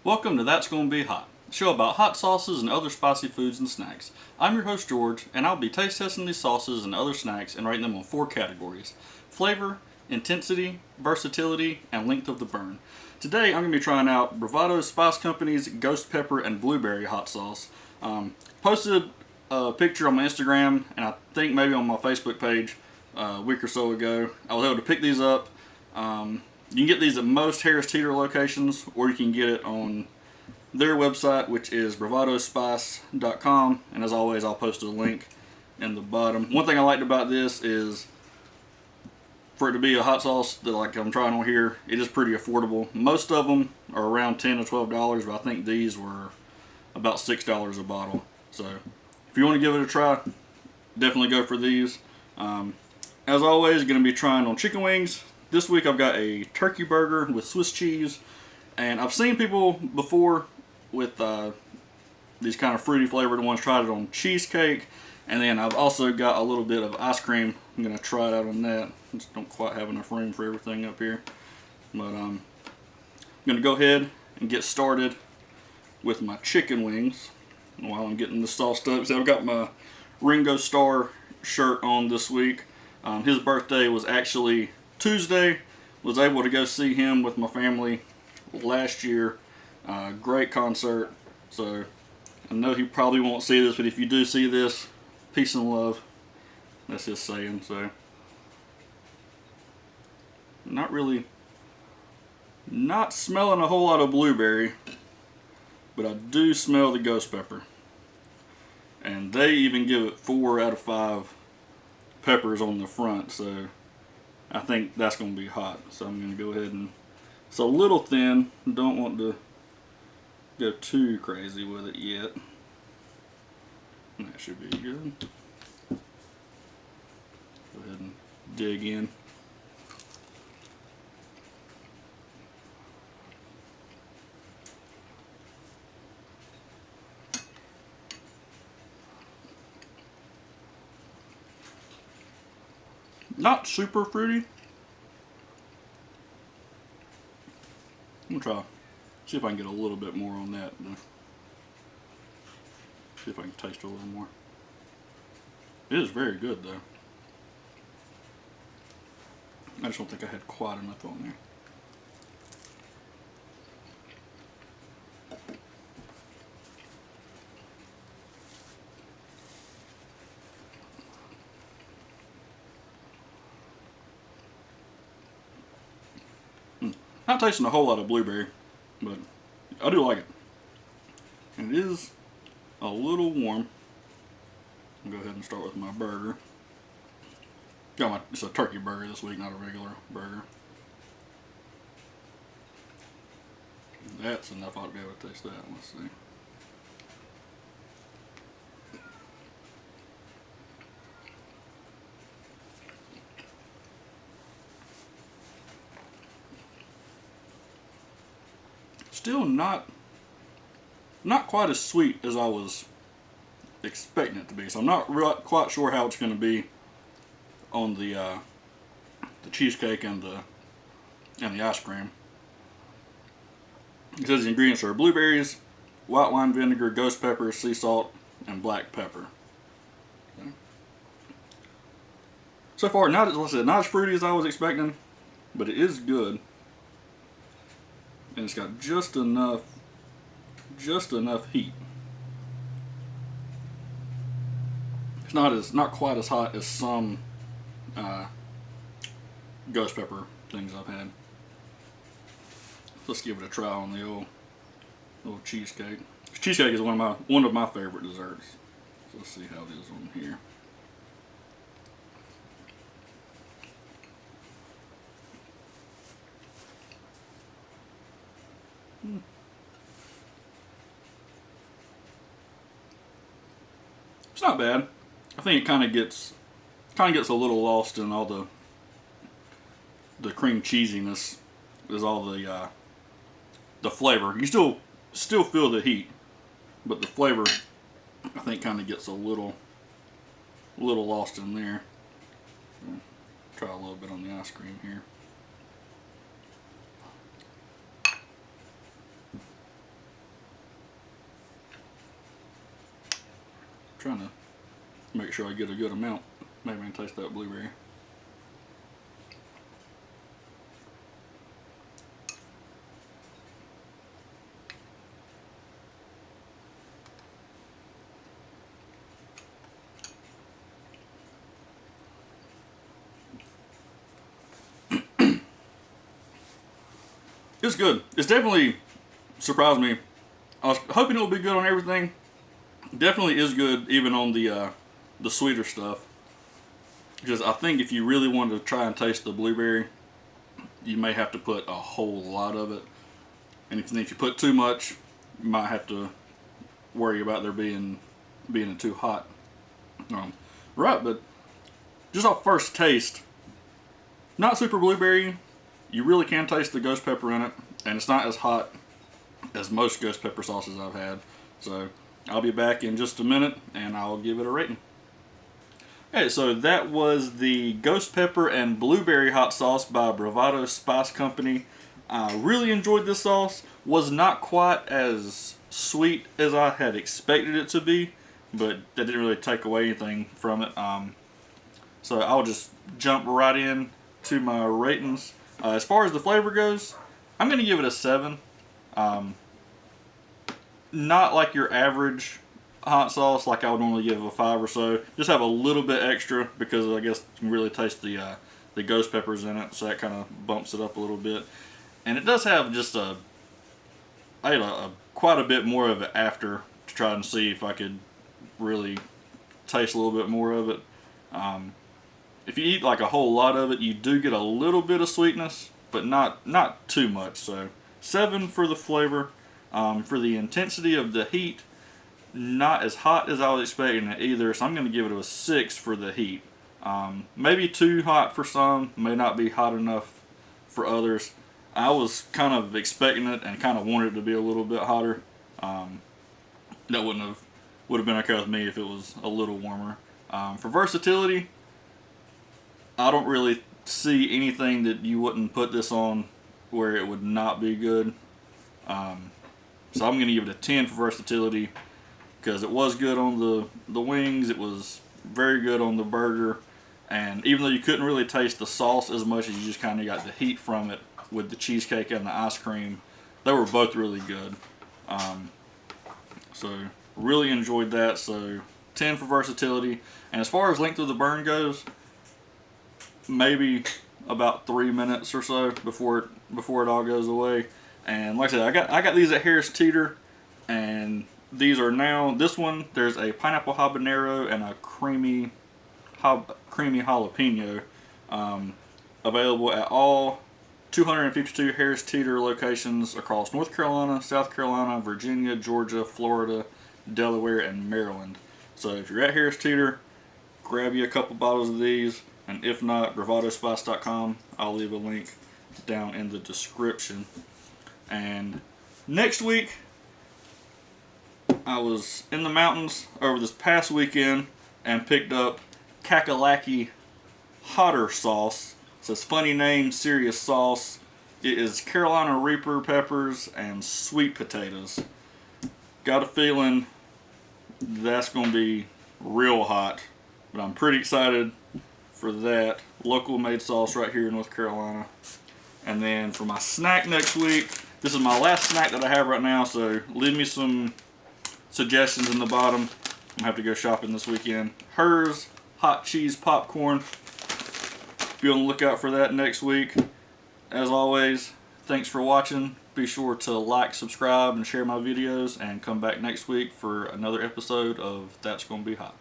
Welcome to That's Gonna Be Hot, a show about hot sauces and other spicy foods and snacks. I'm your host George, and I'll be taste testing these sauces and other snacks and rating them on 4 categories: flavor, intensity, versatility, and length of the burn. Today I'm going to be trying out Bravado Spice Company's Ghost Pepper and Blueberry Hot Sauce. Posted a picture on my Instagram and I think maybe on my Facebook page a week or so ago. I was able to pick these up. You can get these at most Harris Teeter locations, or you can get it on their website, which is bravadospice.com. And as always, I'll post a link in the bottom. One thing I liked about this is for it to be a hot sauce that like I'm trying on here, it is pretty affordable. Most of them are around $10 to $12, but I think these were about $6 a bottle. So if you want to give it a try, definitely go for these. As always, going to be trying on chicken wings. This week I've got a turkey burger with Swiss cheese, and I've seen people before with these kind of fruity flavored ones. Tried it on cheesecake, and then I've also got a little bit of ice cream. I'm going to try it out on that. Just don't quite have enough room for everything up here, but I'm going to go ahead and get started with my chicken wings while I'm getting this sauced up. So I've got my Ringo Starr shirt on this week. His birthday was actually Tuesday. Was able to go see him with my family last year. Great concert. So I know he probably won't see this, but if you do see this, peace and love. That's his saying. So not smelling a whole lot of blueberry, but I do smell the ghost pepper. And they even give it 4 out of 5 peppers on the front, so I think that's going to be hot. So I'm going to go ahead and, it's a little thin, don't want to go too crazy with it yet. That should be good. Go ahead and dig in. Not super fruity. I'm gonna try, see if I can get a little bit more on that. See if I can taste a little more. It is very good though. I just don't think I had quite enough on there. Not tasting a whole lot of blueberry, but I do like it. And it is a little warm. I'll go ahead and start with my burger. It's a turkey burger this week, not a regular burger. That's enough. I'll be able to taste that. Let's see. Still not quite as sweet as I was expecting it to be. So I'm not quite sure how it's going to be on the cheesecake and the ice cream. It says the ingredients are blueberries, white wine vinegar, ghost pepper, sea salt, and black pepper. Okay. So far, not as fruity as I was expecting, but it is good. And it's got just enough heat. It's not quite as hot as some ghost pepper things I've had. Let's give it a try on the old cheesecake. Cheesecake is one of my favorite desserts. So let's see how it is on here. It's not bad. I think it kind of gets a little lost in all the cream cheesiness. Is all the flavor. You still feel the heat, but the flavor I think kind of gets a little lost in there. Try a little bit on the ice cream here. trying to make sure I get a good amount. Maybe I can taste that blueberry. It's good. It's definitely surprised me. I was hoping it would be good on everything. Definitely is good even on the sweeter stuff. Because I think if you really wanted to try and taste the blueberry, you may have to put a whole lot of it. And if you put too much, you might have to worry about there being too hot. Right, but just off first taste, not super blueberry. You really can taste the ghost pepper in it, and it's not as hot as most ghost pepper sauces I've had. So I'll be back in just a minute and I'll give it a rating. Okay, so that was the ghost pepper and blueberry hot sauce by Bravado Spice Company. I really enjoyed this sauce. Was not quite as sweet as I had expected it to be, but that didn't really take away anything from it. So I'll just jump right in to my ratings. As far as the flavor goes, I'm going to give it a 7. Not like your average hot sauce like I would normally give it a 5 or so. Just have a little bit extra because I guess you can really taste the ghost peppers in it, so that kind of bumps it up a little bit. And it does have just I had quite a bit more of it after to try and see if I could really taste a little bit more of it. If you eat like a whole lot of it, you do get a little bit of sweetness, but not too much. So 7 for the flavor. For the intensity of the heat, not as hot as I was expecting it either, so I'm going to give it a 6 for the heat. Maybe too hot for some, may not be hot enough for others. I was kind of expecting it and kind of wanted it to be a little bit hotter. That would have been okay with me if it was a little warmer. For versatility, I don't really see anything that you wouldn't put this on where it would not be good. So I'm going to give it a 10 for versatility because it was good on the wings. It was very good on the burger. And even though you couldn't really taste the sauce as much as you just kind of got the heat from it with the cheesecake and the ice cream, they were both really good. So really enjoyed that. So 10 for versatility. And as far as length of the burn goes, maybe about 3 minutes or so before it all goes away. And like I said, I got these at Harris Teeter, and these are now, this one, there's a pineapple habanero and a creamy jalapeno available at all 252 Harris Teeter locations across North Carolina, South Carolina, Virginia, Georgia, Florida, Delaware, and Maryland. So if you're at Harris Teeter, grab you a couple bottles of these, and if not, bravadospice.com. I'll leave a link down in the description. And next week, I was in the mountains over this past weekend and picked up Kakalaki Hotter Sauce. It says funny name, serious sauce. It is Carolina Reaper peppers and sweet potatoes. Got a feeling that's going to be real hot, but I'm pretty excited for that. Local made sauce right here in North Carolina. And then for my snack next week, this is my last snack that I have right now, so leave me some suggestions in the bottom. I'm going to have to go shopping this weekend. Hers hot cheese popcorn. Be on the lookout for that next week. As always, thanks for watching. Be sure to like, subscribe, and share my videos, and come back next week for another episode of That's Gonna Be Hot.